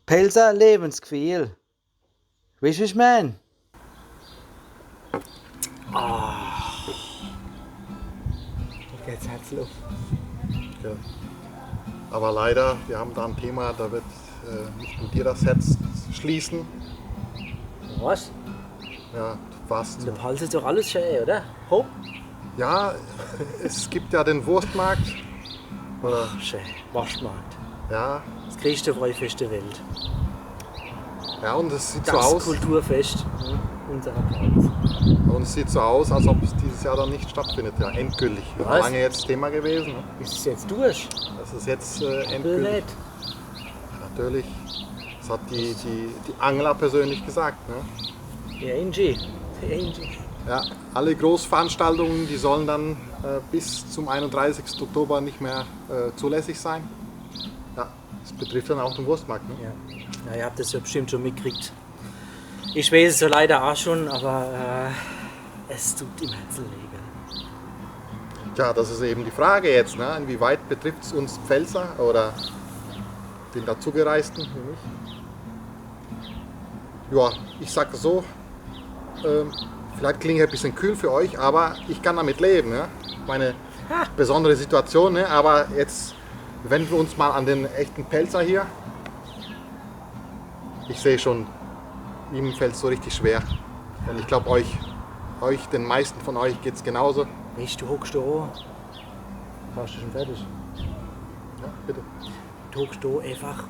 Pelzer Lebensgefühl. Weißt du, was ich meine? Jetzt Herzluft. Ja. Aber leider, wir haben da ein Thema, da wird nicht nur dir das Herz schließen. Was? Ja, was? Der Hals ist doch alles schön, oder? Hopp. Ja, es gibt ja den Wurstmarkt. Oder, Schön. Waschmarkt. ja, Das größte Freifest der Welt. ja, und es sieht so Das aus. Kulturfest unserer Provinz. Und es sieht so aus, als ob es dieses Jahr dann nicht stattfindet. Ja, endgültig. Das war Was? lange jetzt Thema gewesen. Ne? Ist es jetzt durch? Das ist jetzt Will endgültig. nicht. Natürlich. Das hat die Angler persönlich gesagt. Ne? Die Angie. Die Angie. Ja, alle Großveranstaltungen, die sollen dann bis zum 31. Oktober nicht mehr zulässig sein. Ja, das betrifft dann auch den Wurstmarkt. Ne? Ja. Ja, ihr habt das ja bestimmt schon mitgekriegt. Ich weiß es so leider auch schon, aber es tut im Herzen weh. Tja, das ist eben die Frage jetzt. Ne? Inwieweit betrifft es uns Pfälzer oder den Dazugereisten wie mich? Ja, ich sage so, vielleicht klinge ich ein bisschen kühl für euch, aber ich kann damit leben. Ne? Meine besondere Situation, ne? Aber jetzt wenden wir uns mal an den echten Pelzer hier. Ich sehe schon, ihm fällt es so richtig schwer. Und ich glaube den meisten von euch geht es genauso. Weißt du, hockst da an. Warst du schon fertig? Ja, bitte. Du hockst da einfach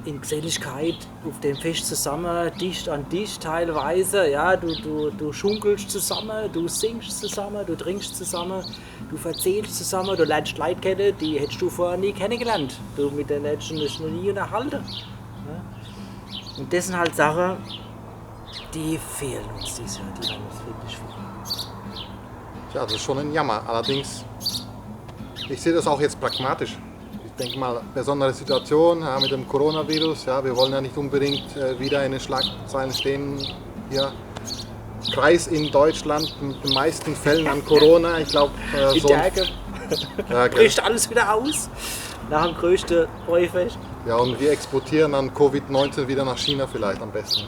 in Geselligkeit auf dem Fest zusammen, dicht an dicht teilweise. Ja, du schunkelst zusammen, du singst zusammen, du trinkst zusammen, du erzählst zusammen, du lernst Leute kennen, die hättest du vorher nie kennengelernt. Du mit denen hättest du dich noch nie unterhalten. Ja? Und das sind halt Sachen, die fehlen uns dieses Jahr, die haben uns wirklich fehlen. Ja, das ist schon ein Jammer. Allerdings, ich sehe das auch jetzt pragmatisch. Ich denke mal, besondere Situation ja, mit dem Coronavirus. Ja, wir wollen ja nicht unbedingt wieder in den Schlagzeilen stehen. Hier, Kreis in Deutschland mit den meisten Fällen an Corona. Ich glaube, In so Berge ja, bricht alles wieder aus. Nach dem größten Freifest. ja, und wir exportieren dann Covid-19 wieder nach China vielleicht am besten.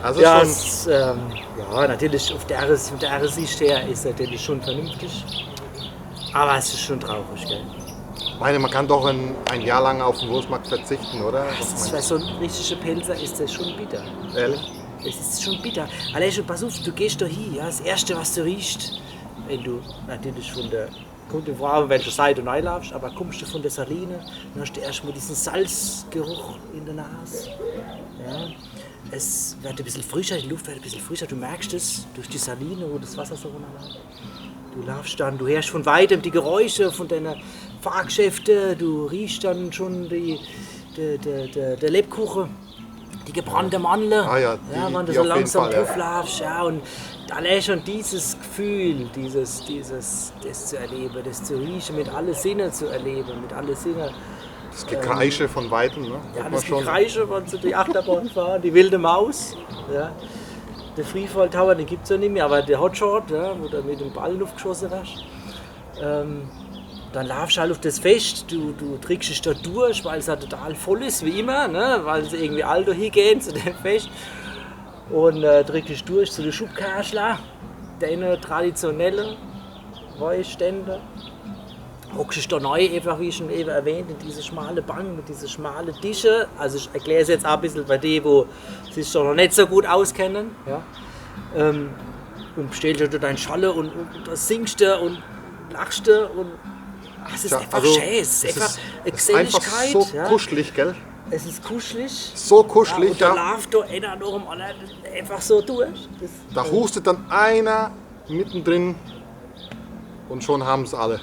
Also Ja, schon, ja, natürlich auf der Sicht her ist natürlich schon vernünftig. Aber es ist schon traurig, gell? ich meine, man kann doch ein Jahr lang auf den Wurstmarkt verzichten, oder? Das ist, für so ein richtiger Pelzer ist das schon bitter. Ehrlich? Es ist schon bitter. Allein schon, pass auf, du gehst da hin, ja, das Erste, was du riechst, wenn du natürlich von der, kommt die Frage, welcher Seite du reinlaufst, aber kommst du von der Saline, dann hast du erstmal diesen Salzgeruch in der Nase. Ja. Es wird ein bisschen frischer, die Luft wird ein bisschen frischer, du merkst es durch die Saline, wo das Wasser so runterläuft. Du laufst dann, du hörst von weitem die Geräusche von deiner Fahrgeschäfte, du riechst dann schon der Lebkuchen, die gebrannte Mandel, Ah ja, wenn du die so auf jeden langsam Fall, ja. drauf laufst. Ja, und allein schon dieses Gefühl, das zu erleben, das zu riechen, mit allen Sinnen zu erleben, mit allen Sinnen. Das Gekreische von Weitem, ne? Ja, Hört das man schon. Gekreische, wenn sie die Achterbahn fahren, die wilde Maus. Ja. Der Freefall Tower, den gibt es ja nicht mehr, aber der Hotshot, ja, wo du mit dem Ball aufgeschossen wirst. Dann laufst du halt auf das Fest, du trickst dich da durch, weil es ja total voll ist, wie immer, ne? Weil sie irgendwie alle da hingehen zu dem Fest. Und trickst dich durch zu den Schubkaschler, deine traditionellen Weihstände. Hockst dich da neu, einfach wie schon eben erwähnt, in diese schmale Bank mit diesen schmalen Tischen. Also ich erkläre es jetzt auch ein bisschen bei denen, wo sich doch noch nicht so gut auskennen. Ja? Und bestellst du deinen Schalle und singst du und lachst du und es ist Ja, einfach also, schön, es ist einfach eine es ist einfach Geselligkeit. so Ja? kuschelig, gell? Es ist kuschelig. So kuschelig, Und da ja. läuft da einer nach dem anderen einfach so durch. Das, Da hustet dann einer mittendrin und schon haben es alle.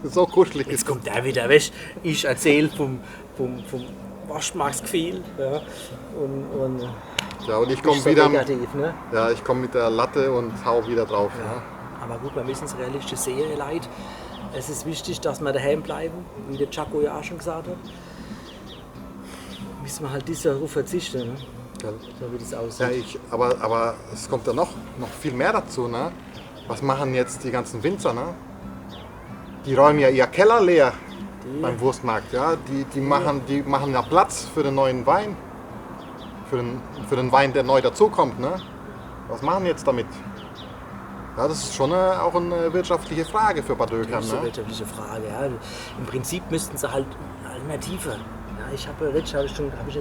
So kuschelig jetzt ist kommt der wieder, weißt, ich erzähle vom Waschmarksgefühl. Ja? Und ja, und ich nicht komme so wieder negativ. Ne? ja, ich komme mit der Latte und hau wieder drauf. Ja. Aber gut, wir müssen es realistisch sehen, Leute. Es ist wichtig, dass wir daheim bleiben, wie der Chaco ja auch schon gesagt hat. Müssen wir halt dieses Jahr darauf verzichten, ne? Ja. So wie das Ja, aussieht. aber es kommt ja noch viel mehr dazu. Ne? Was machen jetzt die ganzen Winzer? Ne? Die räumen ja ihr Keller leer. beim Wurstmarkt. Ja? Die machen ja Platz für den neuen Wein. Für den Wein, der neu dazukommt. Ne? Was machen die jetzt damit? Ja, das ist schon auch eine wirtschaftliche Frage für Bad Dökern. Das ist eine Ne? wirtschaftliche Frage. Ja. Im Prinzip müssten sie halt eine Alternative. Ja, ich habe ich ja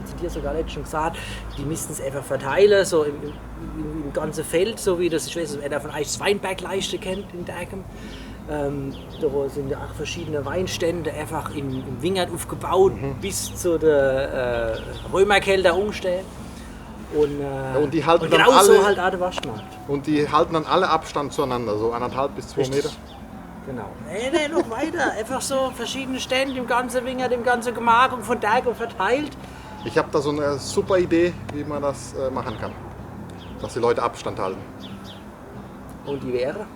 zu dir sogar letztens schon gesagt, die müssten es einfach verteilen, so im ganzen Feld, so wie das, ich weiß nicht, wer von euch das Weinbergleiche kennt in Derkem. Da sind ja auch verschiedene Weinstände einfach im Wingert aufgebaut, bis zu der Römerkelder umstellen. Und die halten dann genauso alle, halt auch der Waschmarkt. und die halten dann alle Abstand zueinander, so 1,5 bis 2 Richtig. Meter. Genau. Nee, noch weiter. Einfach so verschiedene Stände im ganzen Wingert, im ganzen Gemarkung von Derkem verteilt. Ich habe da so eine super Idee, wie man das machen kann. Dass die Leute Abstand halten. Und die wäre?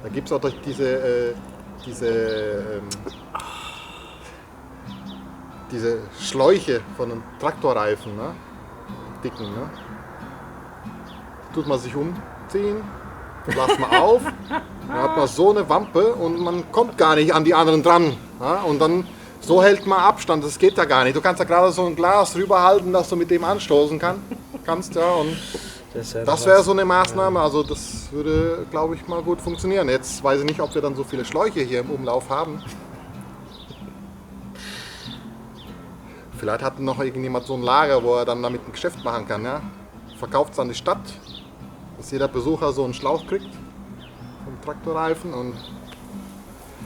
Da gibt es auch durch diese Schläuche von einem Traktorreifen, ne? Dicken. Ne? Tut man sich umziehen, bläst man auf, dann hat man so eine Wampe und man kommt gar nicht an die anderen dran. Ja? Und dann so hält man Abstand, das geht ja gar nicht. Du kannst ja gerade so ein Glas rüberhalten, dass du mit dem anstoßen kannst. Ja? Und das wäre so eine Maßnahme, also das würde, glaube ich, mal gut funktionieren. Jetzt weiß ich nicht, ob wir dann so viele Schläuche hier im Umlauf haben. Vielleicht hat noch irgendjemand so ein Lager, wo er dann damit ein Geschäft machen kann. Ja? Verkauft es an die Stadt, dass jeder Besucher so einen Schlauch kriegt vom Traktorreifen.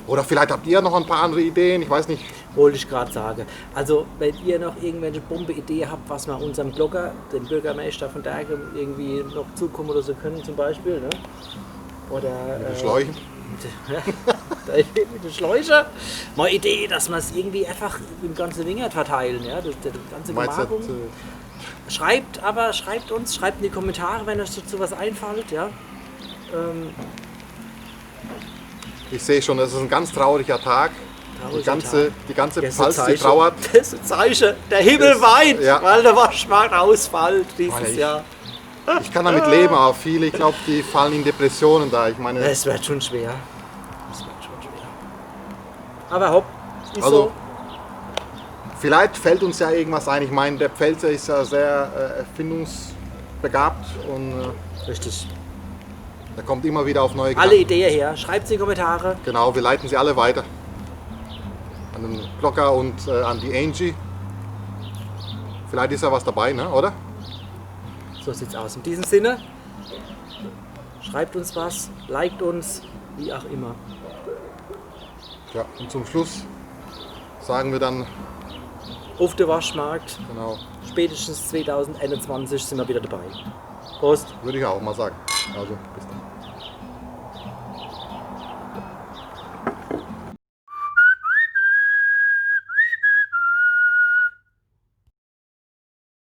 Oder vielleicht habt ihr noch ein paar andere Ideen, ich weiß nicht. Wollte ich gerade sagen. Also, wenn ihr noch irgendwelche Bombe-Ideen habt, was wir unserem Blogger, dem Bürgermeister von Derkem, irgendwie noch zukommen oder so können, zum Beispiel. Ne? Oder. Die Schläuchen. Mit den Schläuchen. Mal Idee, dass wir es irgendwie einfach im ganzen Wingert verteilen. Ja? Das ganze Meinst du, Gemarkung. Schreibt uns, schreibt in die Kommentare, wenn euch dazu was einfällt. Ja? ich sehe schon, es ist ein ganz trauriger Tag. Die ganze Pfalz, die Zeichen. trauert. Das ist ein Zeichen. Der Himmel weint, ja. weil der Waschmarkt ausfällt dieses Meine ich. Jahr. Ich kann damit leben, aber viele, ich glaube, die fallen in Depressionen da. Ich meine, Es wird schon schwer. Aber hopp, ist Also, so. vielleicht fällt uns ja irgendwas ein. Ich meine, der Pfälzer ist ja sehr erfindungsbegabt und Richtig. er kommt immer wieder auf neue Alle Gedanken. Ideen her, schreibt sie in die Kommentare. Genau, wir leiten sie alle weiter. An den Blocker und an die Angie. Vielleicht ist ja was dabei, ne? Oder? So sieht's aus. In diesem Sinne, schreibt uns was, liked uns, wie auch immer. Ja, und zum Schluss sagen wir dann, Auf der Waschmarkt, genau, spätestens 2021 sind wir wieder dabei. Prost! würde ich auch mal sagen. Also, bis dann.